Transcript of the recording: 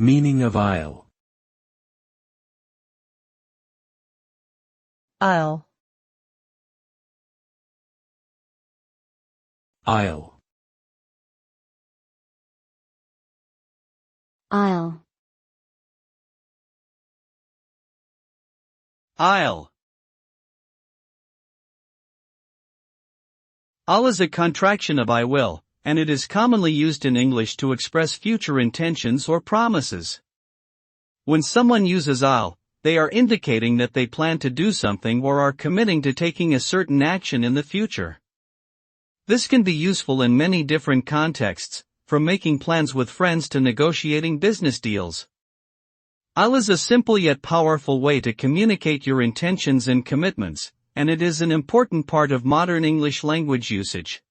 Meaning of I'll. I'll. I'll. I'll. I'll. I'll is a contraction of I will, and it is commonly used in English to express future intentions or promises. When someone uses I'll, they are indicating that they plan to do something or are committing to taking a certain action in the future. This can be useful in many different contexts, from making plans with friends to negotiating business deals. I'll is a simple yet powerful way to communicate your intentions and commitments, and it is an important part of modern English language usage.